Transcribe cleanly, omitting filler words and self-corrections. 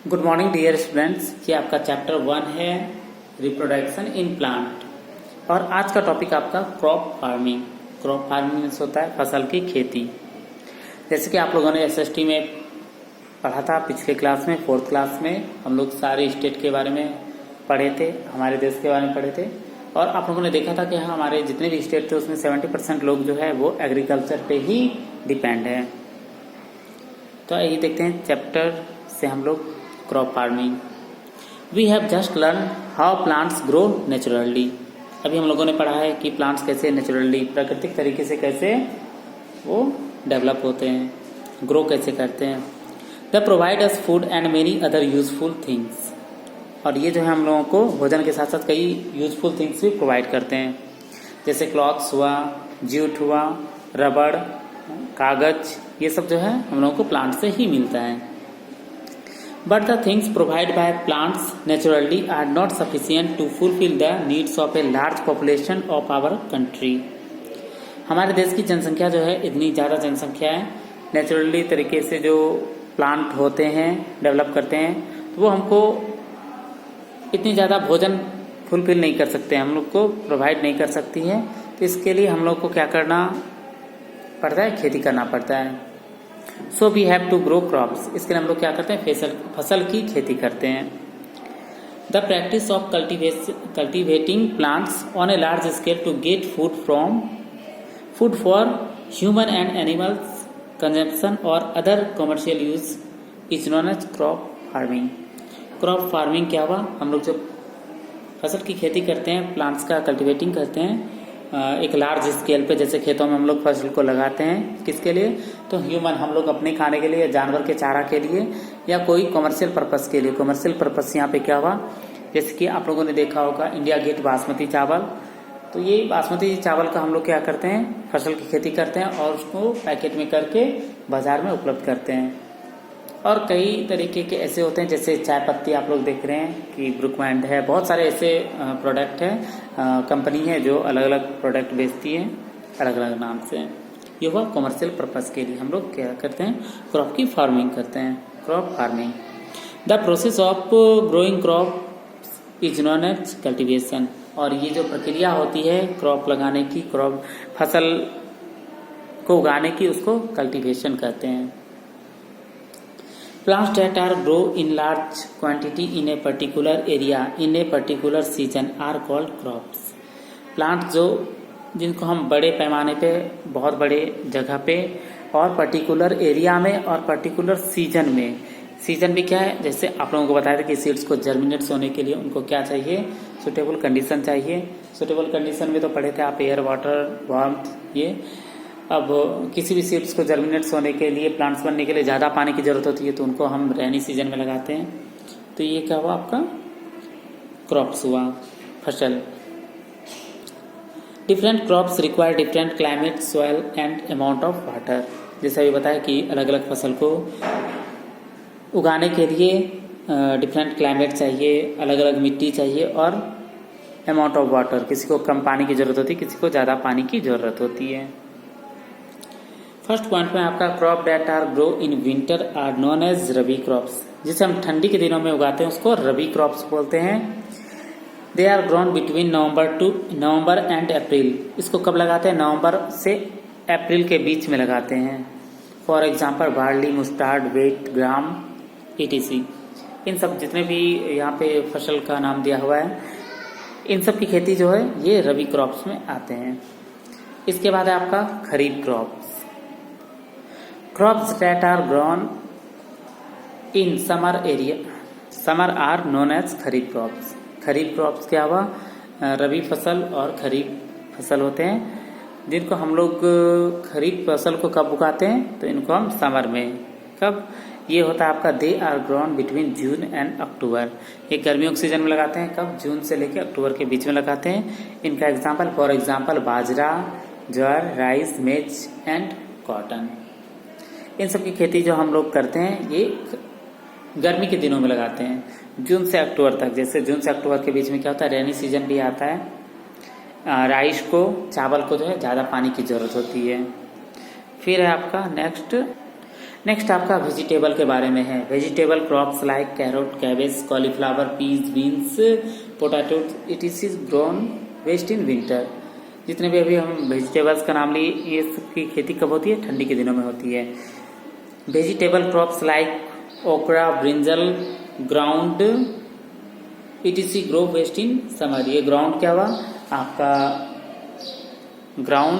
Good morning dear students. ये आपका chapter 1 है रिप्रोडक्शन इन प्लांट और आज का टॉपिक आपका crop farming. Crop farming means होता है फसल की खेती। जैसे कि आप लोगों ने एसएसटी में पढ़ा था पिछले क्लास में, 4th क्लास में हम लोग सारे स्टेट के बारे में पढ़े थे, हमारे देश के बारे में पढ़े थे और आप लोगों ने देखा था कि हमारे जितने भी स्टेट थे उसमें 70% लोग जो है वो एग्रीकल्चर पे ही डिपेंड है। तो आइए देखते हैं चैप्टर से हम लोग crop farming. We have just learn how plants grow naturally. अभी हम लोगों ने पढ़ा है कि प्लांट्स कैसे नेचुरली प्राकृतिक तरीके से कैसे वो डेवलप होते हैं, ग्रो कैसे करते हैं। The provide us food and many other useful things. और ये जो है हम लोगों को भोजन के साथ साथ कई यूजफुल थिंग्स भी प्रोवाइड करते हैं, जैसे क्लॉथ्स हुआ, जूट हुआ, रबड़, कागज, ये सब जो है हम लोगों को प्लांट से ही मिलता है। But the things provided by plants naturally are not sufficient to fulfill the needs of a large population of our country. हमारे देश की जनसंख्या जो है इतनी ज़्यादा जनसंख्या है, नेचुरली तरीके से जो प्लांट होते हैं डेवलप करते हैं तो वो हमको इतनी ज़्यादा भोजन फुलफिल नहीं कर सकते, हम लोग को प्रोवाइड नहीं कर सकती है। तो इसके लिए हम लोग को क्या करना पड़ता है, खेती करना पड़ता है। So we have to grow crops. इसके लिए हम लोग क्या करते हैं, फसल की खेती करते हैं। The practice of cultivating plants on a large scale to get food for human and animals consumption और other commercial use is known as crop farming. Crop farming क्या हुआ, हम लोग जब फसल की खेती करते हैं, प्लांट्स का कल्टिवेटिंग करते हैं एक लार्ज स्केल पे, जैसे खेतों में हम लोग फसल को लगाते हैं, किसके लिए, तो ह्यूमन हम लोग अपने खाने के लिए, जानवर के चारा के लिए या कोई कमर्शियल पर्पस के लिए। कमर्शियल पर्पस यहाँ पे क्या हुआ, जैसे कि आप लोगों ने देखा होगा इंडिया गेट बासमती चावल। तो ये बासमती चावल का हम लोग क्या करते हैं, फसल की खेती करते हैं और उसको पैकेट में करके बाजार में उपलब्ध करते हैं। और कई तरीके के ऐसे होते हैं, जैसे चाय पत्ती आप लोग देख रहे हैं कि ब्रुकमैंड है, बहुत सारे ऐसे प्रोडक्ट हैं, कंपनी है जो अलग अलग प्रोडक्ट बेचती है अलग अलग नाम से। ये हुआ कमर्शियल पर्पस के लिए हम लोग क्या करते हैं, क्रॉप की फार्मिंग करते हैं, crop farming. The process of growing crop is known as cultivation. और ये जो प्रक्रिया होती है क्रॉप लगाने की, क्रॉप फसल को उगाने की, उसको कल्टिवेशन कहते हैं। Plants that are grow in large quantity in a particular area in a particular season are called crops. Plants जिनको हम बड़े पैमाने पे, बहुत बड़े जगह पे और पर्टिकुलर एरिया में और पर्टिकुलर सीजन में। सीजन भी क्या है, जैसे आप लोगों को बताया था कि सीड्स को जर्मिनेट्स होने के लिए उनको क्या चाहिए, सुटेबल कंडीशन चाहिए। सुटेबल कंडीशन में तो पढ़े थे आप, एयर, वाटर, वार्मथ। ये अब किसी भी सीड्स को जर्मिनेट्स होने के लिए, प्लांट्स बनने के लिए ज़्यादा पानी की जरूरत होती है, तो उनको हम रेनी सीजन में लगाते हैं। तो ये क्या हुआ, आपका क्रॉप्स हुआ, फसल। Different crops require different climate, soil and amount of water. जैसा भी बताया कि अलग अलग फसल को उगाने के लिए डिफरेंट क्लाइमेट चाहिए, अलग अलग मिट्टी चाहिए और अमाउंट ऑफ वाटर। किसी को कम पानी की जरूरत होती है, किसी को ज़्यादा पानी की जरूरत होती है। फर्स्ट पॉइंट में आपका crop that are grow in winter are known as rabi crops. जिसे हम ठंडी के दिनों में उगाते हैं उसको रबी क्रॉप्स बोलते हैं। They are grown between November and April. इसको कब लगाते हैं, नवंबर से अप्रैल के बीच में लगाते हैं। For example barley, mustard, wheat, gram, etc। इन सब जितने भी यहाँ पे फसल का नाम दिया हुआ है, इन सब की खेती जो है ये रबी क्रॉप्स में आते हैं। इसके बाद है आपका kharif crops. Crops that are grown in summer are known as kharif crops. Kharif crops क्या हुआ, रबी फसल और खरीफ फसल होते हैं, जिनको हम लोग खरीफ फसल को कब उगाते हैं, तो इनको हम समर में। कब ये होता है आपका, they are grown between June and October. ये गर्मियों के सीजन में लगाते हैं, कब, जून से लेकर अक्टूबर के बीच में लगाते हैं। इनका example, for example bajra, jowar, rice, मेज एंड कॉटन। इन सब की खेती जो हम लोग करते हैं ये गर्मी के दिनों में लगाते हैं, जून से अक्टूबर तक। जैसे जून से अक्टूबर के बीच में क्या होता है, रेनी सीजन भी आता है। राइस को, चावल को जो है ज़्यादा पानी की जरूरत होती है। फिर है आपका नेक्स्ट नेक्स्ट आपका वेजिटेबल के बारे में है। Vegetable crops like carrot, cabbage, cauliflower, peas, beans, potato, it is grown best in winter. जितने भी अभी हम वेजिटेबल्स का नाम लिए, ये सबकी खेती कब होती है? ठंडी के दिनों में होती है। Vegetable crops like okra, brinjal, ground, etc grow best in summer. ये ग्राउंड क्या हुआ आपका? ग्राउंड